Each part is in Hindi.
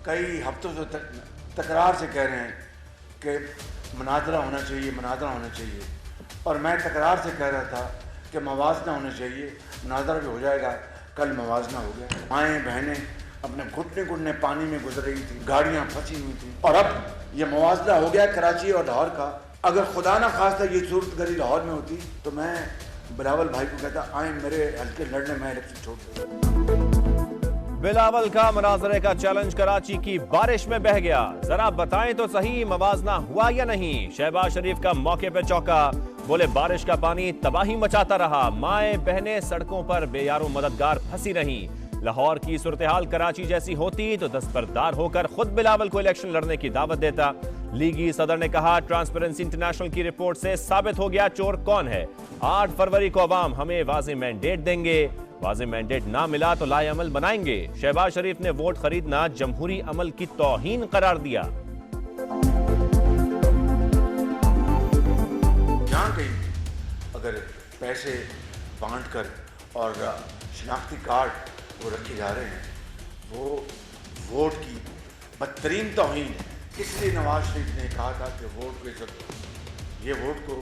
कई हफ्तों से तकरार से कह रहे हैं कि मुनाजरा होना चाहिए, मुनाजरा होना चाहिए, और मैं तकरार से कह रहा था कि मवाजना होना चाहिए, मुनाजरा भी हो जाएगा। कल मवाजना हो गया। माएँ बहनें अपने घुटने घुटने पानी में गुजर रही थी, गाड़ियाँ फंसी हुई थी, और अब ये मवाजना हो गया कराची और लाहौर का। अगर खुदा ना खास्ता ये सूरत गरी लाहौर में होती तो मैं बिलावल भाई को कहता आए मेरे हल्के लड़ने में इलेक्शन छोड़ दो। बिलावल का मुनाजरे का चैलेंज कराची की बारिश में बह गया। जरा बताएं तो सही, मवाजना हुआ या नहीं? शहबाज शरीफ का मौके पे चौका, बोले बारिश का पानी तबाही मचाता रहा, माएं बहनें सड़कों पर बेयारो मददगार फंसी रहीं। लाहौर की सूरत-ए-हाल कराची जैसी होती तो दस्तबरदार होकर खुद बिलावल को इलेक्शन लड़ने की दावत देता। लीगी सदर ने कहा, ट्रांसपेरेंसी इंटरनेशनल की रिपोर्ट से साबित हो गया चोर कौन है। 8 फरवरी को अवाम हमें वाज़ेह मैंडेट देंगे, वाज़ेह मैंडेट ना मिला तो लाएअमल बनाएंगे। शहबाज शरीफ ने वोट खरीदना जमहूरी अमल की तौहीन करार दिया। यहाँ कहीं अगर पैसे बांट कर और शनाख्ती कार्ड वो रखे जा रहे हैं, वो वोट की बदतरीन तौहीन है। इसलिए नवाज शरीफ ने कहा था कि वोट को इज्जत दो। ये वोट को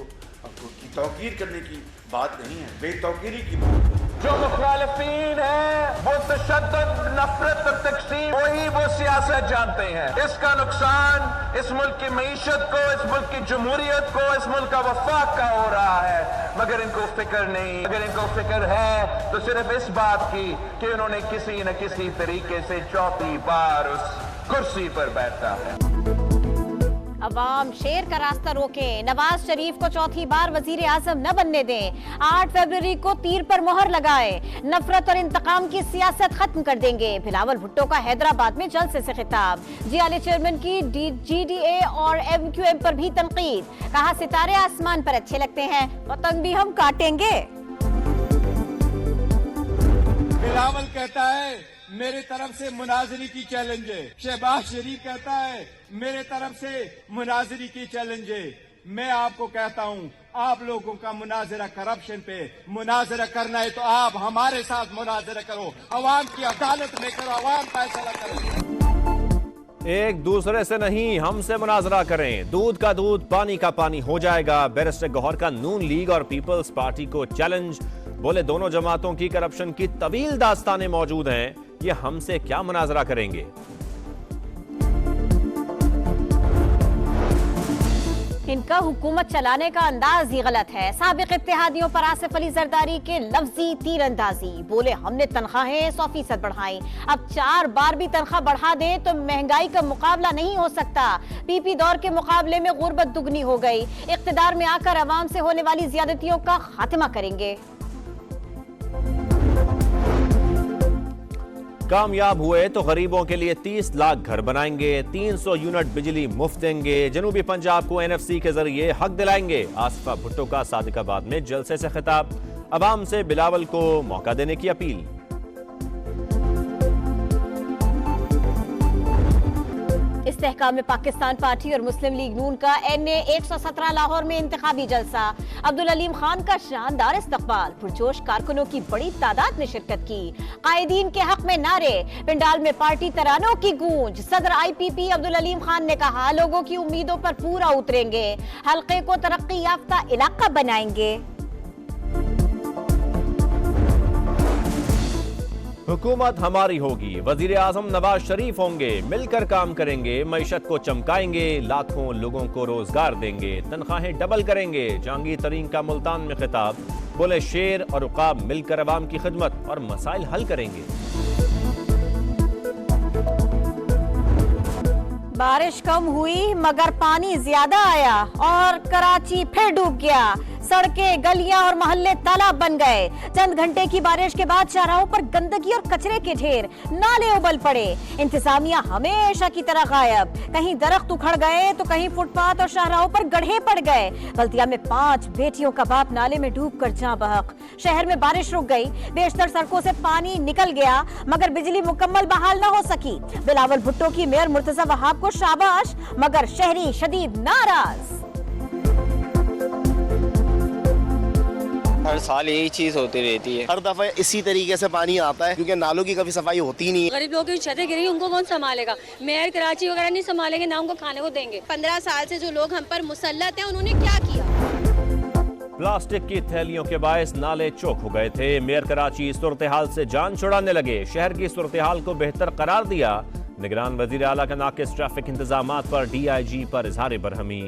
की तौकीर करने की बात नहीं है, बेतौकीरी की बात है। जो मुखालिफीन है वो तशद्दुद, नफरत और तकसीम, वही वो सियासत जानते हैं। इसका नुकसान इस मुल्क की मईशत को, इस मुल्क की जमहूरियत को, इस मुल्क का वफाक का हो रहा है, मगर इनको फिक्र नहीं। अगर इनको फिक्र है तो सिर्फ इस बात की कि उन्होंने किसी न किसी तरीके से चौथी बार उस कुर्सी पर बैठा है। अवाम शेर का रास्ता रोके, नवाज शरीफ को चौथी बार वजीर आजम न बनने दें, 8 फरवरी को तीर पर मोहर लगाए, नफरत और इंतकाम की सियासत खत्म कर देंगे। बिलावल भुट्टो का हैदराबाद में जलसे से खिताब, जीआरए चेयरमैन की GDA और MQM पर भी तनकीद, कहा सितारे आसमान पर अच्छे लगते हैं, पतंग भी हम काटेंगे। बिलावल कहता है मेरे तरफ से मुनाजरी की चैलेंज है। शहबाज शरीफ कहता है मेरे तरफ से मुनाजरी की चैलेंज है। मैं आपको कहता हूं, आप लोगों का मुनाजरा करप्शन पे मुनाजरा करना है तो आप हमारे साथ मुनाजरा करो, अवाम की अदालत में करो, अवाम फैसला करो। एक दूसरे से नहीं, हमसे मुनाजरा करें, दूध का दूध पानी का पानी हो जाएगा। बैरिस्टर गौहर का नून लीग और पीपल्स पार्टी को चैलेंज, बोले दोनों जमातों की करप्शन की तवील दास्तानें मौजूद हैं, ये हमसे क्या मुनाजरा करेंगे। इनका हुकूमत चलाने का अंदाज ही गलत है। साबिक इत्तेहादियों पर आसिफ अली जरदारी के लफ्जी तीरंदाजी, बोले हमने तनख्वाहें 100% बढ़ाई, अब 4 बार भी तनख्वाह बढ़ा दे तो महंगाई का मुकाबला नहीं हो सकता। PP दौर के मुकाबले में गुर्बत दुगनी हो गई, इख्तिदार में आकर अवाम से होने वाली ज्यादतियों का खात्मा करेंगे। कामयाब हुए तो गरीबों के लिए 30 लाख घर बनाएंगे, 300 यूनिट बिजली मुफ्त देंगे, जनूबी पंजाब को NFC के जरिए हक दिलाएंगे। आसिफा भुट्टो का सादिकाबाद में जलसे से खिताब, अवाम से बिलावल को मौका देने की अपील। इस्तेहकाम में पाकिस्तान पार्टी और मुस्लिम लीग नून का NA 117 लाहौर में इंतखाबी जलसा, अब्दुल अलीम खान का शानदार इस्तकबाल, पुरजोश कारकुनों की बड़ी तादाद ने शिरकत की, कायदीन के हक में नारे, पिंडाल में पार्टी तरानों की गूंज। सदर IPP अब्दुल अलीम खान ने कहा लोगों की उम्मीदों पर पूरा उतरेंगे, हल्के को तरक्की याफ्ता इलाका बनाएंगे। हुकूमत हमारी होगी, वजीर आजम नवाज शरीफ होंगे, मिलकर काम करेंगे, मईशत को चमकाएंगे, लाखों लोगों को रोजगार देंगे, तनख्वाहें डबल करेंगे। जहांगीर तरीन का मुल्तान में खिताब, बोले शेर और उकाब मिलकर अवाम की खिदमत और मसाइल हल करेंगे। बारिश कम हुई मगर पानी ज्यादा आया और कराची फिर डूब गया। सड़कें, गलियां और मोहल्ले तालाब बन गए। चंद घंटे की बारिश के बाद शाहराहों पर गंदगी और कचरे के ढेर, नाले उबल पड़े। इंतजामिया हमेशा की तरह गायब, कहीं दरख्त उखड़ गए तो कहीं फुटपाथ और शाहराहों पर गड्ढे पड़ गए। बल्दिया में 5 बेटियों का बाप नाले में डूबकर जाँ बहक। शहर में बारिश रुक गई, बेशतर सड़कों से पानी निकल गया मगर बिजली मुकम्मल बहाल न हो सकी। बिलावल भुट्टो की मेयर मुर्तजा वहाब को शाबाश, मगर शहरी शदीद नाराज। हर साल यही चीज होती रहती है। हर दफा इसी तरीके से पानी आता है क्योंकि नालों की कभी सफाई होती नहीं है। गरीब लोगों की छतें गिरी, उनको कौन संभालेगा? मेयर कराची वगैरह नहीं संभालेंगे, ना उनको खाने को देंगे। 15 साल से जो लोग हम पर मुसल्लत हैं, उन्होंने क्या किया? प्लास्टिक की थैलियों के बायस नाले चौक हो गए थे। मेयर कराची सूरत हाल से जान छुड़ाने लगे। शहर की सूरत हाल को बेहतर करार दिया। निगरान वजीर आला का नाकिस ट्रैफिक इंतजामात पर DIG पर इजहार बरहमी।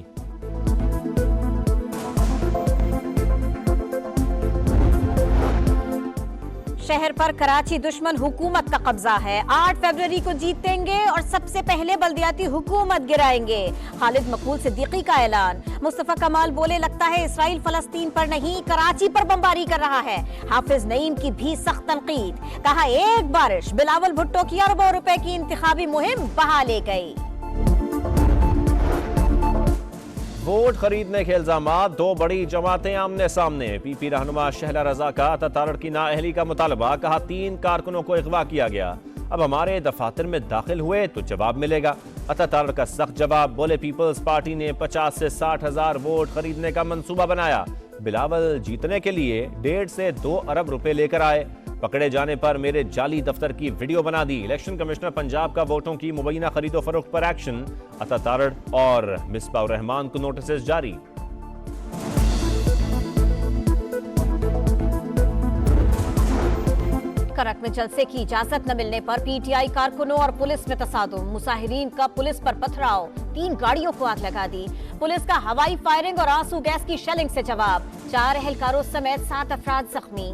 शहर पर कराची दुश्मन हुकूमत का कब्जा है। 8 फरवरी को जीतेंगे और सबसे पहले बल्दियाती हुकूमत गिराएंगे। खालिद मकबूल सिद्दीकी का ऐलान। मुस्तफा कमाल बोले, लगता है इसराइल फलस्तीन पर नहीं कराची पर बमबारी कर रहा है। हाफिज नईम की भी सख्त तनकीद। कहा, एक बारिश बिलावल भुट्टो की अरबों रुपए की इंतखाबी मुहिम बहा ले गई। वोट खरीदने के इल्जामात, 2 बड़ी जमातें आमने सामने। PP रहनुमा शहला रजा का अता की नाअहली का मुतालबा। कहा, 3 कारकुनों को अगवा किया गया। अब हमारे दफातर में दाखिल हुए तो जवाब मिलेगा। अता का सख्त जवाब। बोले, पीपल्स पार्टी ने 50 से 60 हजार वोट खरीदने का मंसूबा बनाया। बिलावल जीतने के लिए 1.5 से 2 अरब रुपए लेकर आए। पकड़े जाने पर मेरे जाली दफ्तर की वीडियो बना दी। इलेक्शन कमिश्नर पंजाब का वोटों की मुबैना खरीदो फरोख्त पर एक्शन। अता तारड़ और मिसबाह रहमान को नोटिस जारी। करक में जलसे की इजाजत न मिलने पर PTI कारकुनों और पुलिस में तसादुम। मुसाहिरीन का पुलिस पर पथराव। 3 गाड़ियों को आग लगा दी। पुलिस का हवाई फायरिंग और आंसू गैस की शेलिंग से जवाब। 4 एहलकारों समेत 7 अफराद जख्मी।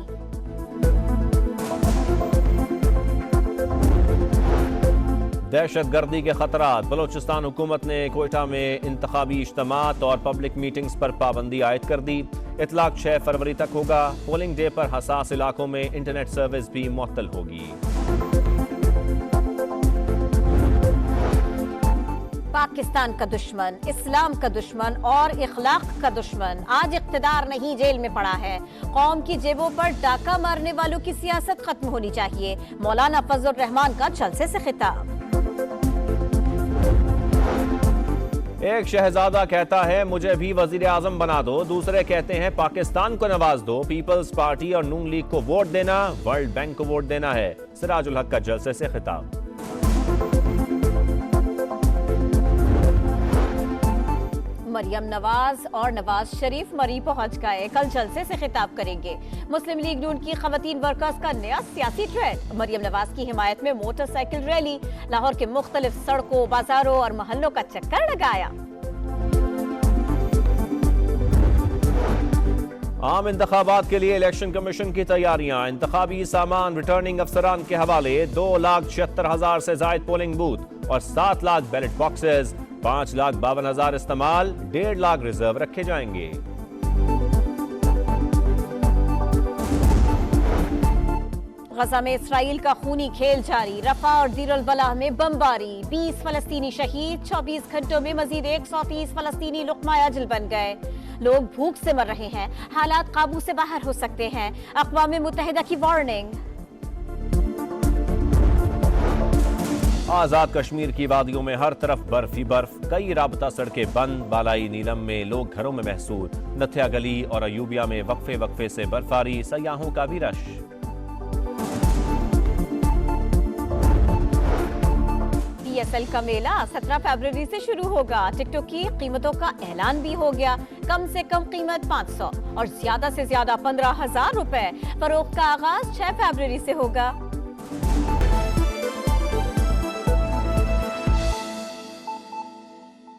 दहशत गर्दी के खतरात। बलोचिस्तान हुकूमत ने कोयटा में इंतखाबी इज्तिमात और पब्लिक मीटिंग्स पर पाबंदी आयद कर दी। इतलाक 6 फरवरी तक होगा। पोलिंग डे पर हसास इलाकों में इंटरनेट सर्विस भी मुअत्तल होगी। पाकिस्तान का दुश्मन, इस्लाम का दुश्मन और इखलाक का दुश्मन आज इख्तिदार नहीं, जेल में पड़ा है। कौम की जेबों पर डाका मारने वालों की सियासत खत्म होनी चाहिए। मौलाना फजल रहमान का जलसे से खिताब। एक शहजादा कहता है, मुझे भी वजीर आजम बना दो। दूसरे कहते हैं, पाकिस्तान को नवाज दो। पीपल्स पार्टी और नून लीग को वोट देना, वर्ल्ड बैंक को वोट देना है। सिराजुल हक का जलसे से खिताब। मरियम नवाज और नवाज शरीफ मरी पहुंच गए। कल जलसे से खिताब करेंगे। मुस्लिम लीग नून की खवातीन वर्कर्स का नया सियासी ट्रेंड। मरियम नवाज की हिमायत में मोटरसाइकिल रैली। लाहौर के मुख्तलिफ सड़कों, बाजारों और मोहल्लों का चक्कर लगाया। आम इंतखाबात के लिए इलेक्शन कमीशन की तैयारियां। इंतखाबी सामान रिटर्निंग अफसरान के हवाले। 2,76,000 से जायद पोलिंग बूथ और 7 लाख बैलेट बॉक्सेस। 5,52,000 इस्तेमाल। 1.5 लाख रिजर्व रखे जाएंगे। गजा में इसराइल का खूनी खेल जारी। रफा और दीर अल बलाह में बमबारी। 20 फलस्तीनी शहीद। 24 घंटों में मजीद 130 फलस्तीनी लुक़मा अजल बन गए। लोग भूख से मर रहे हैं। हालात काबू से बाहर हो सकते हैं। अक़वाम मुत्तहिदा की वार्निंग। आजाद कश्मीर की वादियों में हर तरफ बर्फ ही बर्फ। कई राबता सड़कें बंद। बालाई नीलम में लोग घरों में महसूस। नथिया गली और अयूबिया में वक्फे वक्फे से बर्फबारी। सयाहों का भी रश। PSL का मेला 17 फरवरी से शुरू होगा। टिकटों की कीमतों का ऐलान भी हो गया। कम से कम कीमत 500 और ज्यादा से ज्यादा 15,000 रुपए। फरोख्त का आगाज 6 फरवरी से होगा।